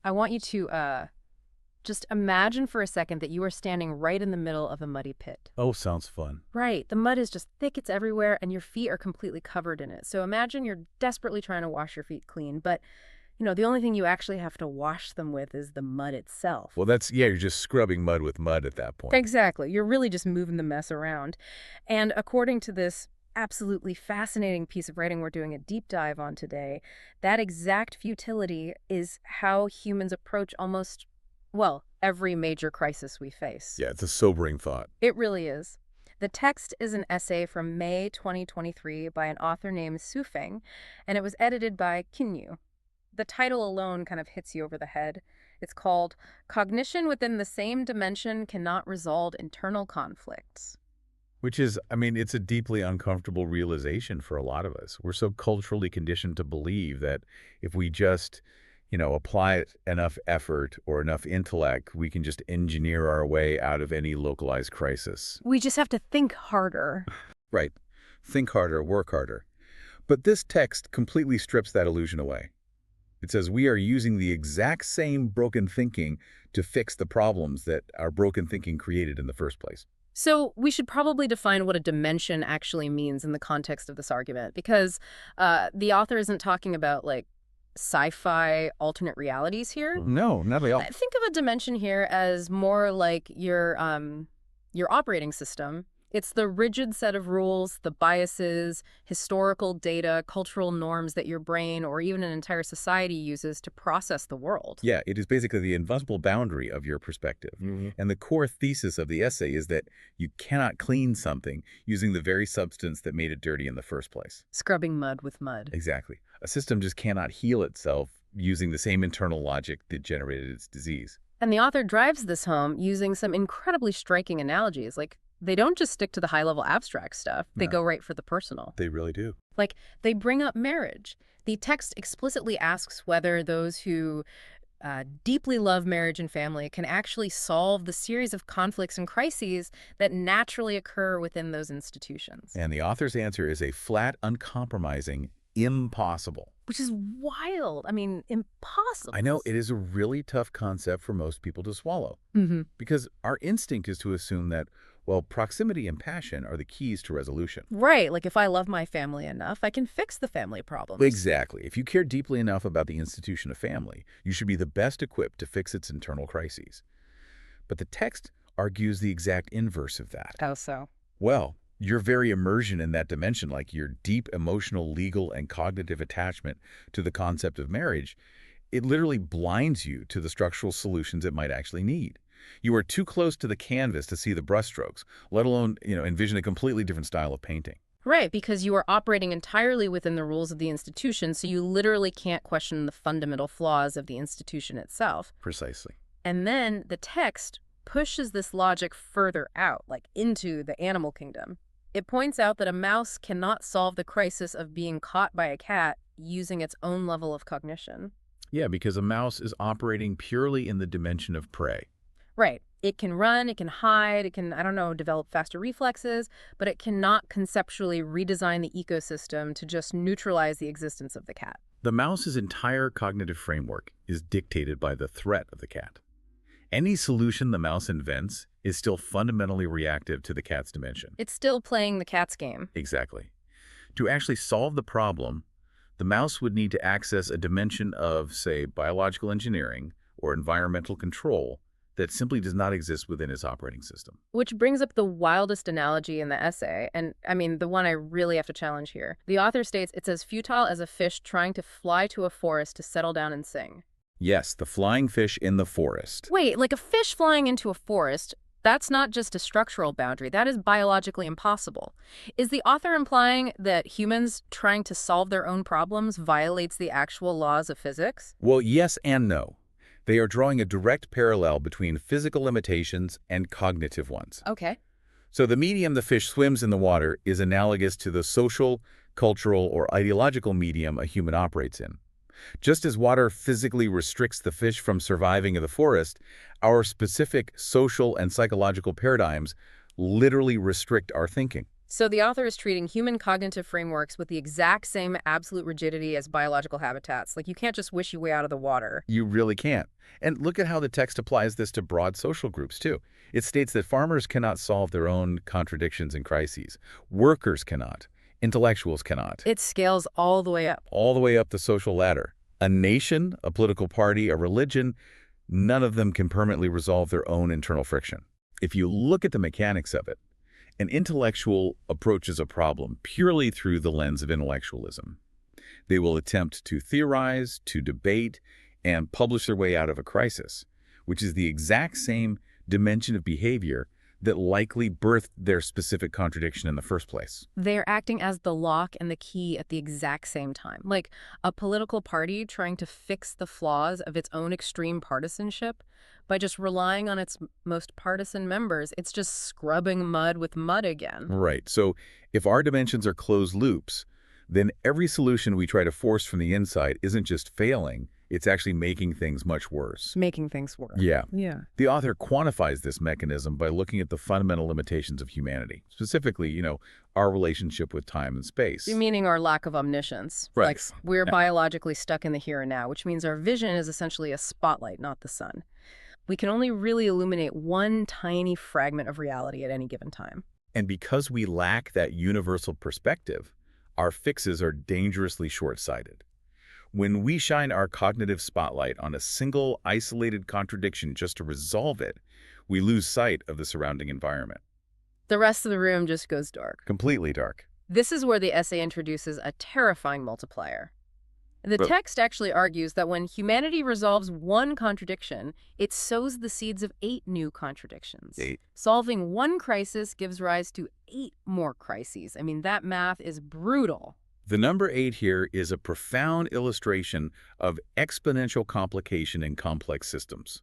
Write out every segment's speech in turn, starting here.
I want you to just imagine for a second that you are standing right in the middle of a muddy pit. Oh, sounds fun. Right. The mud is just thick, it's everywhere, and your feet are completely covered in it. So imagine you're desperately trying to wash your feet clean, but the only thing you actually have to wash them with is the mud itself. Well, yeah, you're just scrubbing mud with mud at that point. Exactly. You're really just moving the mess around. And according to this absolutely fascinating piece of writing we're doing a deep dive on today, that exact futility is how humans approach almost, well, every major crisis we face. Yeah, it's a sobering thought. It really is. The text is an essay from May 2023 by an author named Su Feng, and it was edited by Kinyu. The title alone kind of hits you over the head. It's called Cognition Within the Same Dimension Cannot Resolve Internal Conflicts. Which is, I mean, it's a deeply uncomfortable realization for a lot of us. We're so culturally conditioned to believe that if we just, apply enough effort or enough intellect, we can just engineer our way out of any localized crisis. We just have to think harder. Right. Think harder, work harder. But this text completely strips that illusion away. It says we are using the exact same broken thinking to fix the problems that our broken thinking created in the first place. So we should probably define what a dimension actually means in the context of this argument, because the author isn't talking about, like, sci-fi alternate realities here. No, not at all. Think of a dimension here as more like your operating system. It's the rigid set of rules, the biases, historical data, cultural norms that your brain or even an entire society uses to process the world. Yeah, it is basically the invisible boundary of your perspective. And the core thesis of the essay is that you cannot clean something using the very substance that made it dirty in the first place. Scrubbing mud with mud. Exactly. A system just cannot heal itself using the same internal logic that generated its disease. And the author drives this home using some incredibly striking analogies. Like, they don't just stick to the high-level abstract stuff. They go right for the personal. They really do. Like, they bring up marriage. The text explicitly asks whether those who deeply love marriage and family can actually solve the series of conflicts and crises that naturally occur within those institutions. And the author's answer is a flat, uncompromising impossible. Which is wild. I mean, impossible. I know, it is a really tough concept for most people to swallow. Because our instinct is to assume that, well, proximity and passion are the keys to resolution. Right. Like, if I love my family enough, I can fix the family problems. Exactly. If you care deeply enough about the institution of family, you should be the best equipped to fix its internal crises. But the text argues the exact inverse of that. How so? Well, your very immersion in that dimension, like your deep emotional, legal, and cognitive attachment to the concept of marriage, it literally blinds you to the structural solutions it might actually need. You are too close to the canvas to see the brushstrokes, let alone, envision a completely different style of painting. Right, because you are operating entirely within the rules of the institution, so you literally can't question the fundamental flaws of the institution itself. Precisely. And then the text pushes this logic further out, like into the animal kingdom. It points out that a mouse cannot solve the crisis of being caught by a cat using its own level of cognition. Yeah, because a mouse is operating purely in the dimension of prey. Right. It can run, it can hide, it can, develop faster reflexes, but it cannot conceptually redesign the ecosystem to just neutralize the existence of the cat. The mouse's entire cognitive framework is dictated by the threat of the cat. Any solution the mouse invents is still fundamentally reactive to the cat's dimension. It's still playing the cat's game. Exactly. To actually solve the problem, the mouse would need to access a dimension of, say, biological engineering or environmental control that simply does not exist within its operating system. Which brings up the wildest analogy in the essay, and the one I really have to challenge here. The author states it's as futile as a fish trying to fly to a forest to settle down and sing. Yes, the flying fish in the forest. Wait, like a fish flying into a forest, that's not just a structural boundary, that is biologically impossible. Is the author implying that humans trying to solve their own problems violates the actual laws of physics? Well, yes and no. They are drawing a direct parallel between physical limitations and cognitive ones. Okay. So the medium the fish swims in the water is analogous to the social, cultural, or ideological medium a human operates in. Just as water physically restricts the fish from surviving in the forest, our specific social and psychological paradigms literally restrict our thinking. So the author is treating human cognitive frameworks with the exact same absolute rigidity as biological habitats. Like, you can't just wish your way out of the water. You really can't. And look at how the text applies this to broad social groups, too. It states that farmers cannot solve their own contradictions and crises. Workers cannot. Intellectuals cannot. It scales all the way up. All the way up the social ladder. A nation, a political party, a religion, none of them can permanently resolve their own internal friction. If you look at the mechanics of it, an intellectual approaches a problem purely through the lens of intellectualism. They will attempt to theorize, to debate, and publish their way out of a crisis, which is the exact same dimension of behavior that likely birthed their specific contradiction in the first place. They're acting as the lock and the key at the exact same time. Like a political party trying to fix the flaws of its own extreme partisanship by just relying on its most partisan members. It's just scrubbing mud with mud again. Right. So if our dimensions are closed loops, then every solution we try to force from the inside isn't just failing, it's actually making things much worse. Making things worse. Yeah. Yeah. The author quantifies this mechanism by looking at the fundamental limitations of humanity, specifically, our relationship with time and space. Meaning our lack of omniscience. Right. Like we're Yeah. biologically stuck in the here and now, which means our vision is essentially a spotlight, not the sun. We can only really illuminate one tiny fragment of reality at any given time. And because we lack that universal perspective, our fixes are dangerously short-sighted. When we shine our cognitive spotlight on a single, isolated contradiction just to resolve it, we lose sight of the surrounding environment. The rest of the room just goes dark. Completely dark. This is where the essay introduces a terrifying multiplier. The But- text actually argues that when humanity resolves one contradiction, it sows the seeds of 8 new contradictions. 8. Solving one crisis gives rise to 8 more crises. I mean, that math is brutal. The number 8 here is a profound illustration of exponential complication in complex systems.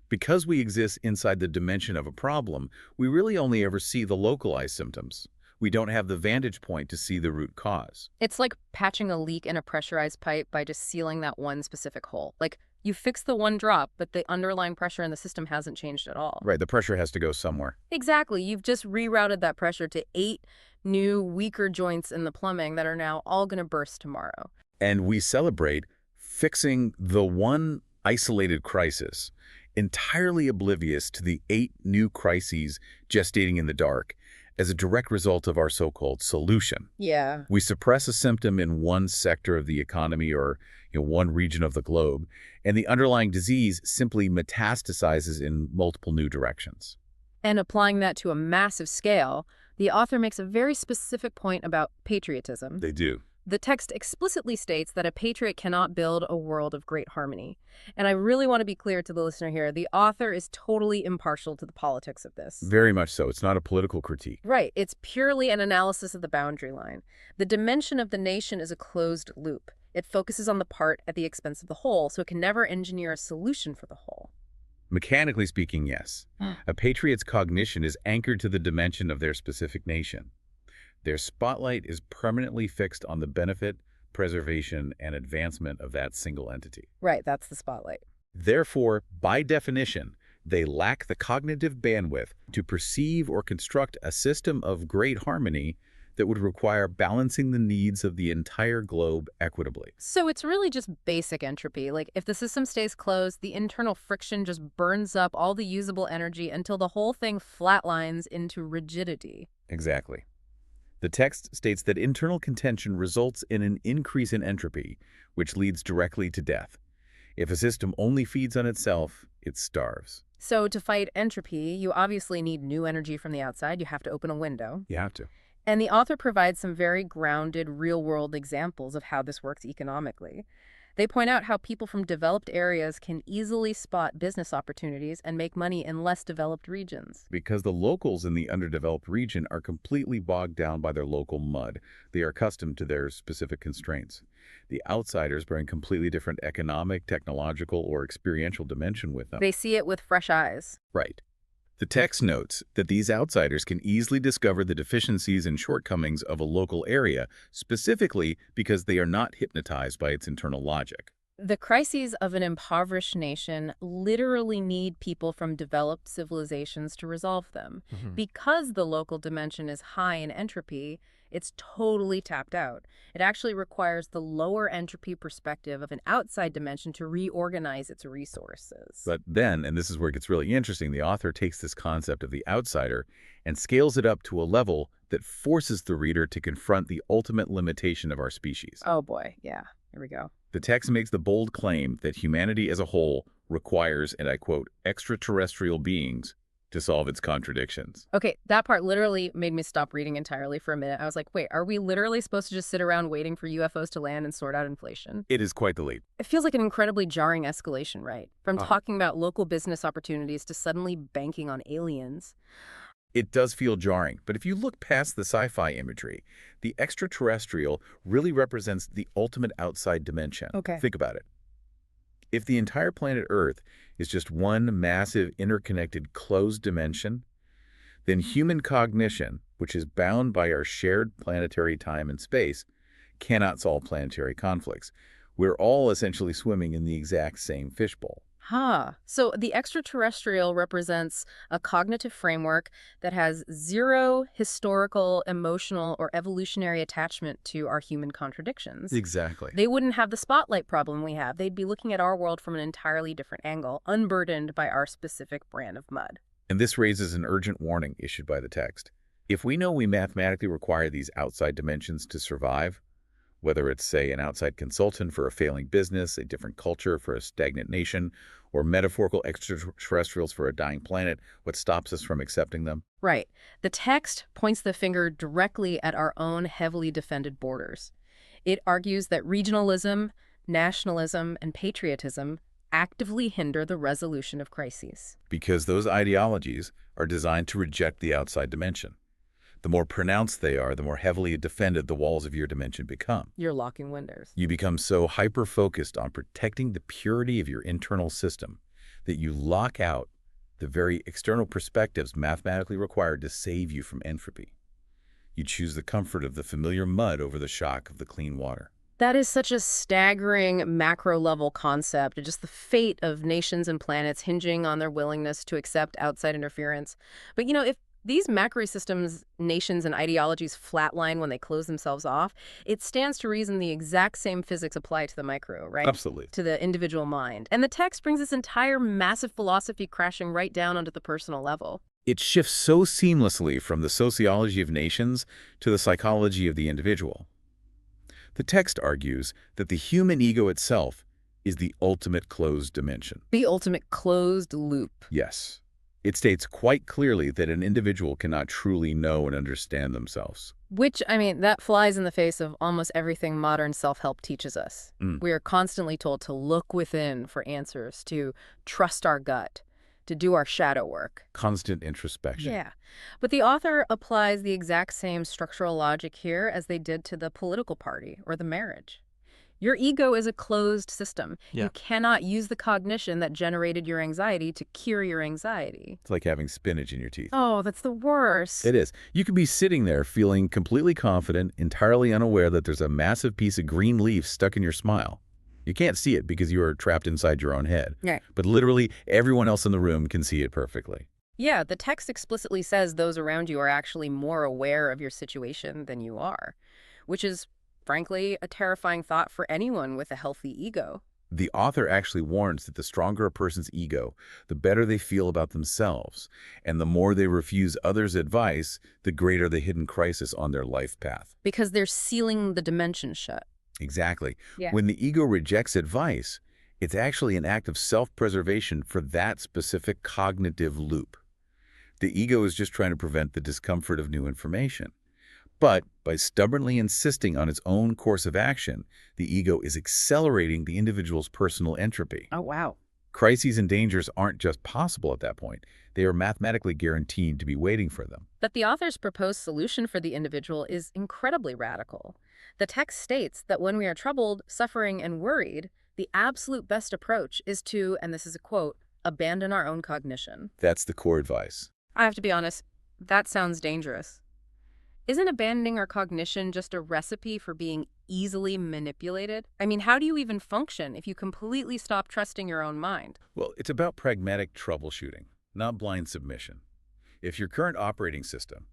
Because we exist inside the dimension of a problem, we really only ever see the localized symptoms. We don't have the vantage point to see the root cause. It's like patching a leak in a pressurized pipe by just sealing that one specific hole. Like, you fix the one drop, but the underlying pressure in the system hasn't changed at all. Right, the pressure has to go somewhere. Exactly. You've just rerouted that pressure to 8 new, weaker joints in the plumbing that are now all going to burst tomorrow. And we celebrate fixing the one isolated crisis, entirely oblivious to the 8 new crises gestating in the dark as a direct result of our so-called solution. Yeah. We suppress a symptom in one sector of the economy or one region of the globe, and the underlying disease simply metastasizes in multiple new directions. And applying that to a massive scale, the author makes a very specific point about patriotism. They do. The text explicitly states that a patriot cannot build a world of great harmony. And I really want to be clear to the listener here, the author is totally impartial to the politics of this. Very much so. It's not a political critique. Right. It's purely an analysis of the boundary line. The dimension of the nation is a closed loop. It focuses on the part at the expense of the whole, so it can never engineer a solution for the whole. Mechanically speaking, yes. A patriot's cognition is anchored to the dimension of their specific nation. Their spotlight is permanently fixed on the benefit, preservation, and advancement of that single entity. Right, that's the spotlight. Therefore, by definition, they lack the cognitive bandwidth to perceive or construct a system of great harmony that would require balancing the needs of the entire globe equitably. So it's really just basic entropy. Like, if the system stays closed, the internal friction just burns up all the usable energy until the whole thing flatlines into rigidity. Exactly. The text states that internal contention results in an increase in entropy, which leads directly to death. If a system only feeds on itself, it starves. So to fight entropy, you obviously need new energy from the outside. You have to open a window. You have to. And the author provides some very grounded, real-world examples of how this works economically. They point out how people from developed areas can easily spot business opportunities and make money in less developed regions. Because the locals in the underdeveloped region are completely bogged down by their local mud. They are accustomed to their specific constraints. The outsiders bring completely different economic, technological, or experiential dimension with them. They see it with fresh eyes. Right. The text notes that these outsiders can easily discover the deficiencies and shortcomings of a local area, specifically because they are not hypnotized by its internal logic. The crises of an impoverished nation literally need people from developed civilizations to resolve them. Because the local dimension is high in entropy, It's totally tapped out. It actually requires the lower entropy perspective of an outside dimension to reorganize its resources. But then, and this is where it gets really interesting, the author takes this concept of the outsider and scales it up to a level that forces the reader to confront the ultimate limitation of our species. Oh boy, yeah, here we go. The text makes the bold claim that humanity as a whole requires, and I quote, extraterrestrial beings to solve its contradictions. Okay, that part literally made me stop reading entirely for a minute. I was like, wait, are we literally supposed to just sit around waiting for UFOs to land and sort out inflation? It is quite the leap. It feels like an incredibly jarring escalation, right? From talking about local business opportunities to suddenly banking on aliens. It does feel jarring, but if you look past the sci-fi imagery, the extraterrestrial really represents the ultimate outside dimension. Okay. Think about it. If the entire planet Earth is just one massive interconnected closed dimension, then human cognition, which is bound by our shared planetary time and space, cannot solve planetary conflicts. We're all essentially swimming in the exact same fishbowl. Huh. So the extraterrestrial represents a cognitive framework that has zero historical, emotional, or evolutionary attachment to our human contradictions. Exactly. They wouldn't have the spotlight problem we have. They'd be looking at our world from an entirely different angle, unburdened by our specific brand of mud. And this raises an urgent warning issued by the text. If we know we mathematically require these outside dimensions to survive, whether it's, say, an outside consultant for a failing business, a different culture for a stagnant nation, or metaphorical extraterrestrials for a dying planet, what stops us from accepting them? Right. The text points the finger directly at our own heavily defended borders. It argues that regionalism, nationalism, and patriotism actively hinder the resolution of crises. Because those ideologies are designed to reject the outside dimension. The more pronounced they are, the more heavily defended the walls of your dimension become. You're locking windows. You become so hyper-focused on protecting the purity of your internal system that you lock out the very external perspectives mathematically required to save you from entropy. You choose the comfort of the familiar mud over the shock of the clean water. That is such a staggering macro-level concept, just the fate of nations and planets hinging on their willingness to accept outside interference. But if these macro systems, nations, and ideologies flatline when they close themselves off, it stands to reason the exact same physics apply to the micro, right? Absolutely. To the individual mind. And the text brings this entire massive philosophy crashing right down onto the personal level. It shifts so seamlessly from the sociology of nations to the psychology of the individual. The text argues that the human ego itself is the ultimate closed dimension. The ultimate closed loop. Yes. It states quite clearly that an individual cannot truly know and understand themselves. Which, that flies in the face of almost everything modern self-help teaches us. We are constantly told to look within for answers, to trust our gut, to do our shadow work. Constant introspection. Yeah. But the author applies the exact same structural logic here as they did to the political party or the marriage. Your ego is a closed system. Yeah. You cannot use the cognition that generated your anxiety to cure your anxiety. It's like having spinach in your teeth. Oh, that's the worst. It is. You could be sitting there feeling completely confident, entirely unaware that there's a massive piece of green leaf stuck in your smile. You can't see it because you are trapped inside your own head. Right. But literally everyone else in the room can see it perfectly. Yeah, the text explicitly says those around you are actually more aware of your situation than you are, which is, frankly, a terrifying thought for anyone with a healthy ego. The author actually warns that the stronger a person's ego, the better they feel about themselves, and the more they refuse others' advice, the greater the hidden crisis on their life path. Because they're sealing the dimension shut. Exactly. Yeah. When the ego rejects advice, it's actually an act of self-preservation for that specific cognitive loop. The ego is just trying to prevent the discomfort of new information. But by stubbornly insisting on its own course of action, the ego is accelerating the individual's personal entropy. Oh, wow. Crises and dangers aren't just possible at that point. They are mathematically guaranteed to be waiting for them. But the author's proposed solution for the individual is incredibly radical. The text states that when we are troubled, suffering, and worried, the absolute best approach is to, and this is a quote, abandon our own cognition. That's the core advice. I have to be honest, that sounds dangerous. Isn't abandoning our cognition just a recipe for being easily manipulated? How do you even function if you completely stop trusting your own mind? Well, it's about pragmatic troubleshooting, not blind submission. If your current operating system,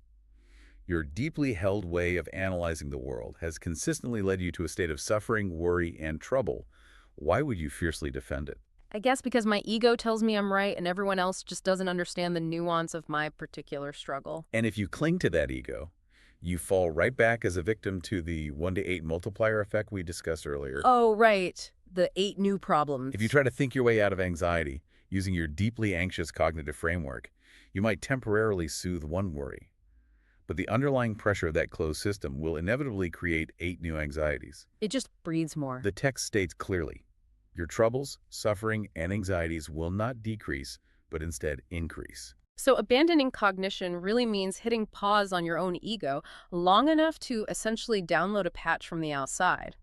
Your deeply held way of analyzing the world has consistently led you to a state of suffering, worry, and trouble. Why would you fiercely defend it? I guess because my ego tells me I'm right and everyone else just doesn't understand the nuance of my particular struggle. And if you cling to that ego, you fall right back as a victim to the 1 to 8 multiplier effect we discussed earlier. Oh, right. The 8 new If you problems. try to think your way out of anxiety using your deeply anxious cognitive framework, you might temporarily soothe one worry. But the underlying pressure of that closed system will inevitably create 8 new anxieties. It just breeds more. The text states clearly, your troubles, suffering, and anxieties will not decrease, but instead increase. So abandoning cognition really means hitting pause on your own ego long enough to essentially download a patch from the outside.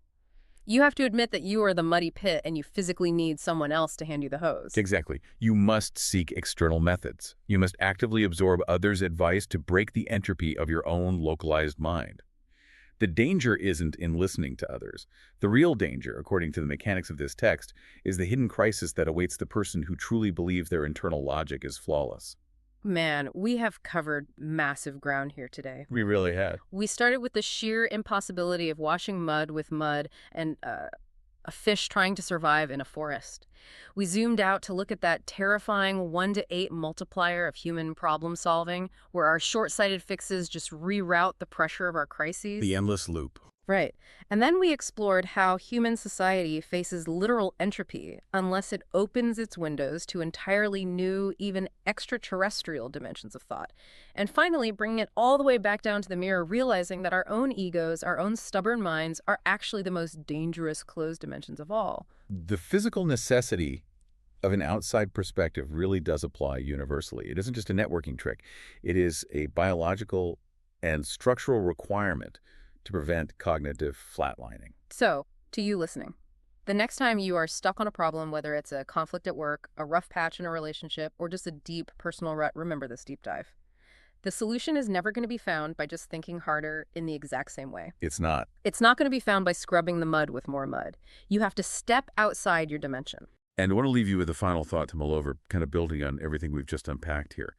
You have to admit that you are the muddy pit and you physically need someone else to hand you the hose. Exactly. You must seek external methods. You must actively absorb others' advice to break the entropy of your own localized mind. The danger isn't in listening to others. The real danger, according to the mechanics of this text, is the hidden crisis that awaits the person who truly believes their internal logic is flawless. Man, we have covered massive ground here today. We really had. We started with the sheer impossibility of washing mud with mud and a fish trying to survive in a forest. We zoomed out to look at that terrifying 1 to 8 multiplier of human problem solving, where our short-sighted fixes just reroute the pressure of our crises. The endless loop. Right. And then we explored how human society faces literal entropy unless it opens its windows to entirely new, even extraterrestrial dimensions of thought. And finally, bringing it all the way back down to the mirror, realizing that our own egos, our own stubborn minds, are actually the most dangerous closed dimensions of all. The physical necessity of an outside perspective really does apply universally. It isn't just a networking trick. It is a biological and structural requirement to prevent cognitive flatlining. So, to you listening, the next time you are stuck on a problem, whether it's a conflict at work, a rough patch in a relationship, or just a deep personal rut, remember this deep dive. The solution is never going to be found by just thinking harder in the exact same way. It's not. It's not going to be found by scrubbing the mud with more mud. You have to step outside your dimension. And I want to leave you with a final thought to mull over, kind of building on everything we've just unpacked here.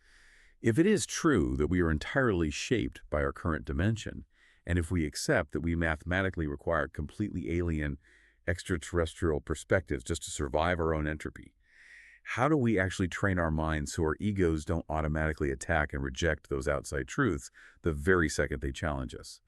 If it is true that we are entirely shaped by our current dimension, and if we accept that we mathematically require completely alien extraterrestrial perspectives just to survive our own entropy, how do we actually train our minds so our egos don't automatically attack and reject those outside truths the very second they challenge us?